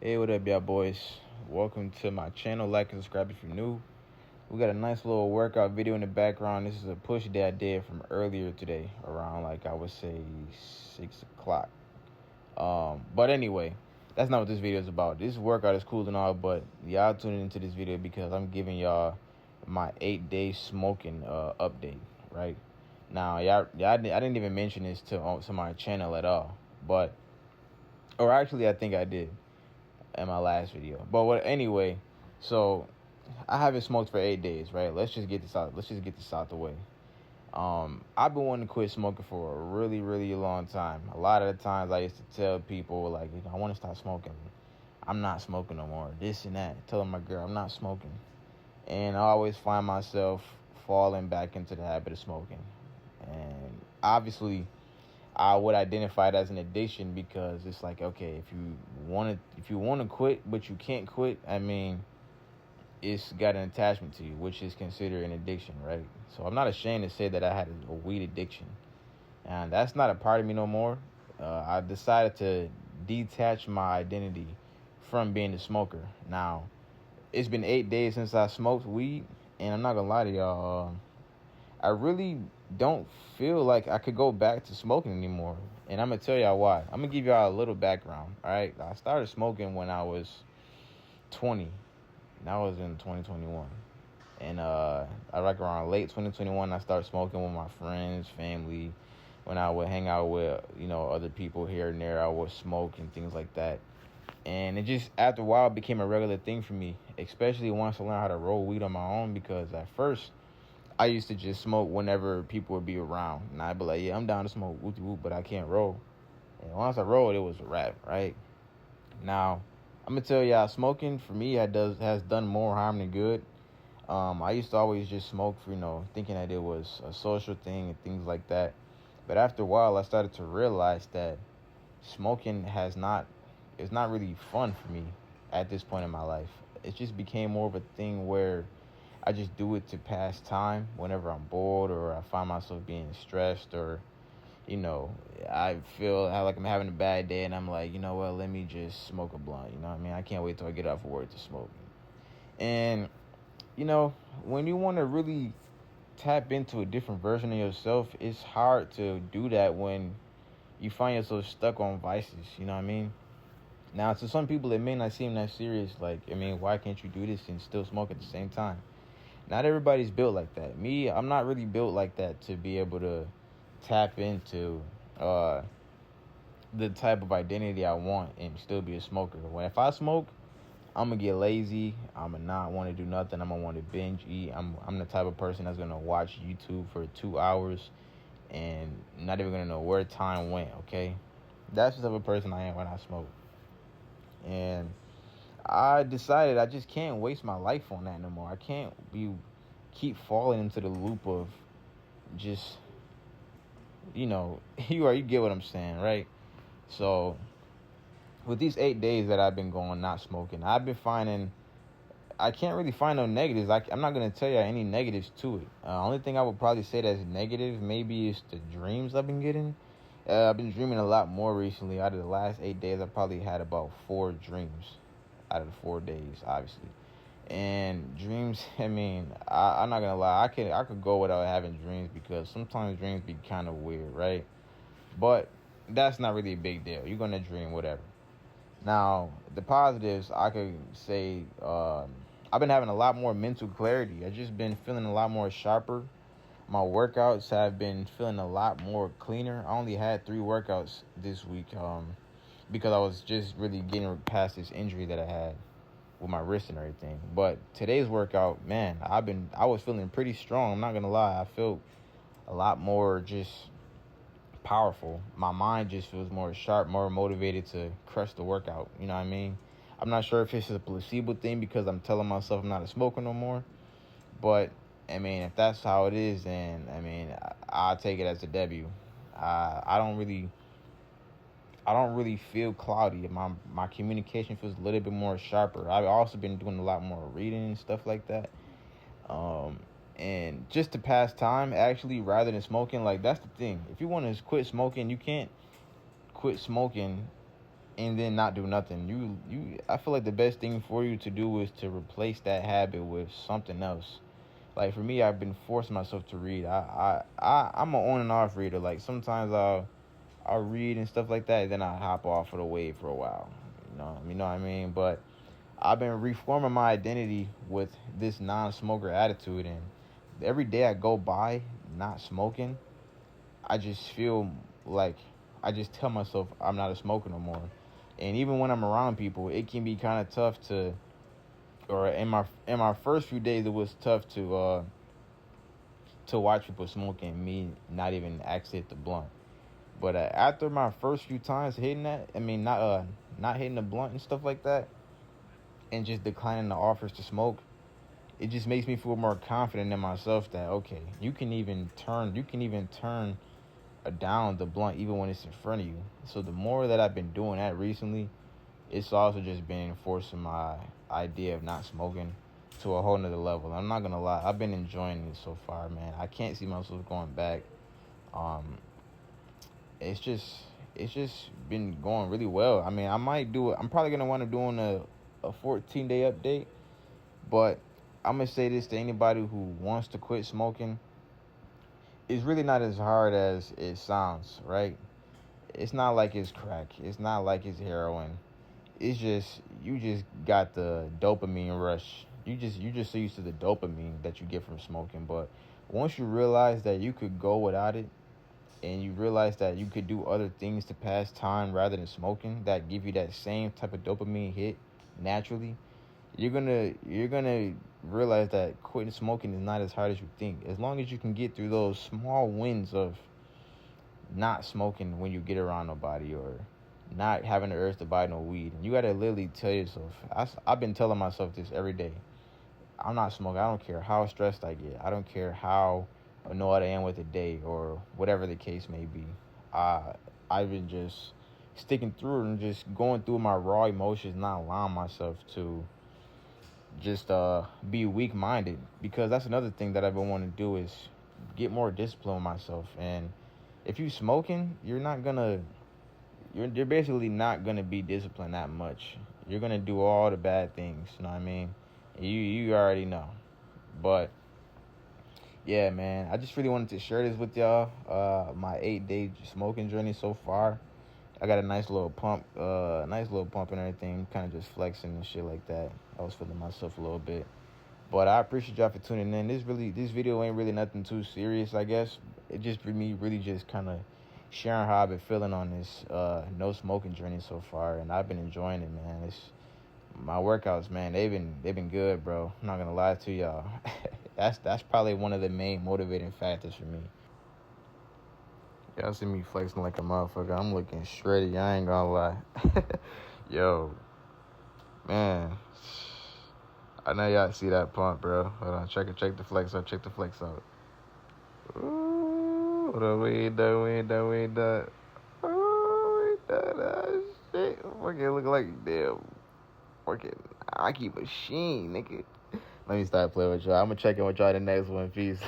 Hey, what up, y'all boys? Welcome to my channel. Like and subscribe if you're new. We got a nice little workout video in the background. This is a push that I did from earlier today, around like I would say 6 o'clock. But anyway, that's not what this video is about. This workout is cool and all, but y'all tuning into this video because I'm giving y'all my 8-day smoking update. Right now, I didn't even mention this to my channel at all, but or actually I think I did in my last video. But anyway, so I haven't smoked for 8 days, right? Let's just get this out. Let's just get this out the way. I've been wanting to quit smoking for a really, really long time. A lot of the times I used to tell people like, I want to stop smoking. I'm not smoking no more. This and that. Telling my girl I'm not smoking, and I always find myself falling back into the habit of smoking. And obviously, I would identify it as an addiction because it's like, okay, if you want to quit but you can't quit, I mean, it's got an attachment to you, which is considered an addiction, right? So I'm not ashamed to say that I had a weed addiction, and that's not a part of me no more. I decided to detach my identity from being a smoker. Now, it's been 8 days since I smoked weed, and I'm not gonna lie to y'all. I really don't feel like I could go back to smoking anymore. And I'm going to tell y'all why. I'm going to give y'all a little background. All right. I started smoking when I was 20. And that was in 2021. And I like around late 2021, I started smoking with my friends, family. When I would hang out with, other people here and there, I would smoke and things like that. And it just, after a while, became a regular thing for me, especially once I learned how to roll weed on my own. Because at first, I used to just smoke whenever people would be around. And I'd be like, yeah, I'm down to smoke whoop whoop, but I can't roll. And once I rolled, it was a wrap, right? Now, I'm going to tell y'all, smoking for me has done more harm than good. I used to always just smoke for, thinking that it was a social thing and things like that. But after a while, I started to realize that smoking is not really fun for me at this point in my life. It just became more of a thing where I just do it to pass time whenever I'm bored or I find myself being stressed, or, I feel like I'm having a bad day and I'm like, you know what, let me just smoke a blunt. You know what I mean? I can't wait till I get off work to smoke. And, when you want to really tap into a different version of yourself, it's hard to do that when you find yourself stuck on vices. You know what I mean? Now, to some people, it may not seem that serious. Like, I mean, why can't you do this and still smoke at the same time? Not everybody's built like that. Me, I'm not really built like that to be able to tap into the type of identity I want and still be a smoker. If I smoke, I'm gonna get lazy. I'm gonna not want to do nothing. I'm gonna want to binge eat. I'm the type of person that's gonna watch YouTube for 2 hours and not even gonna know where time went. Okay, that's the type of person I am when I smoke. And I decided I just can't waste my life on that no more. I can't keep falling into the loop of just, you get what I'm saying, right? So with these 8 days that I've been going not smoking, I've been finding I can't really find no negatives. I'm not gonna tell you any negatives to it. Only thing I would probably say that's negative maybe is the dreams I've been getting. I've been dreaming a lot more recently. Out of the last 8 days, I probably had about 4 dreams out of the 4 days, obviously. And dreams, I mean, I'm not gonna lie, I could go without having dreams because sometimes dreams be kind of weird, right? But that's not really a big deal. You're gonna dream whatever. Now, the positives, I could say, I've been having a lot more mental clarity. I've just been feeling a lot more sharper. My workouts have been feeling a lot more cleaner. I only had 3 workouts this week, because I was just really getting past this injury that I had with my wrist and everything. But today's workout, man, I was feeling pretty strong. I'm not gonna lie. I felt a lot more just powerful. My mind just feels more sharp, more motivated to crush the workout. You know what I mean? I'm not sure if it's a placebo thing because I'm telling myself I'm not a smoker no more. But I mean, if that's how it is, then I mean, I'll take it as a W. I don't really feel cloudy. My communication feels a little bit more sharper. I've also been doing a lot more reading and stuff like that. Um, and just to pass time, actually, rather than smoking, like that's the thing. If you want to quit smoking, you can't quit smoking and then not do nothing. I feel like the best thing for you to do is to replace that habit with something else. Like for me, I've been forcing myself to read. I'm an on and off reader. Like sometimes I'll read and stuff like that, and then I hop off of the wave for a while. You know what I mean? But I've been reforming my identity with this non-smoker attitude, and every day I go by not smoking, I just feel like I just tell myself I'm not a smoker no more. And even when I'm around people, it can be kind of tough to, or in my first few days, it was tough to watch people smoking and me not even actually hit the blunt. But after my first few times hitting that, I mean not hitting the blunt and stuff like that, and just declining the offers to smoke, it just makes me feel more confident in myself that okay, you can even turn down the blunt even when it's in front of you. So the more that I've been doing that recently, it's also just been enforcing my idea of not smoking to a whole nother level. I'm not gonna lie, I've been enjoying it so far, man. I can't see myself going back. Um, it's just been going really well. I mean, I might do it. I'm probably gonna want to doing a 14-day update, but I'm gonna say this to anybody who wants to quit smoking: it's really not as hard as it sounds, right? It's not like it's crack. It's not like it's heroin. It's just you just got the dopamine rush. You just so used to the dopamine that you get from smoking. But once you realize that you could go without it, and you realize that you could do other things to pass time rather than smoking that give you that same type of dopamine hit naturally, you're gonna realize that quitting smoking is not as hard as you think. As long as you can get through those small wins of not smoking when you get around nobody, or not having the urge to buy no weed. And you gotta literally tell yourself, I've been telling myself this every day: I'm not smoking. I don't care how stressed I get. I don't care how annoyed I am with the day or whatever the case may be. I've been just sticking through it and just going through my raw emotions, not allowing myself to just be weak minded, because that's another thing that I've been wanting to do is get more discipline with myself. And if you smoking, you're basically not gonna be disciplined that much. You're gonna do all the bad things, you know what I mean? You already know. But yeah, man, I just really wanted to share this with y'all. My 8-day smoking journey so far. I got a nice little pump and everything, kind of just flexing and shit like that. I was feeling myself a little bit. But I appreciate y'all for tuning in. This video ain't really nothing too serious, I guess. It just for me really just kind of sharing how I've been feeling on this no smoking journey so far, and I've been enjoying it, man. It's my workouts, man. They've been good, bro. I'm not gonna lie to y'all. That's probably one of the main motivating factors for me. Y'all see me flexing like a motherfucker. I'm looking shreddy. I ain't gonna lie. Yo, man. I know y'all see that pump, bro. Hold on, check the flex out. Check the flex out. Ooh, what up, we ain't done. Ooh, we done that shit. Fucking look like damn. Fucking Nike machine, nigga. Let me start playing with y'all. I'm gonna check in with y'all in the next one. Peace.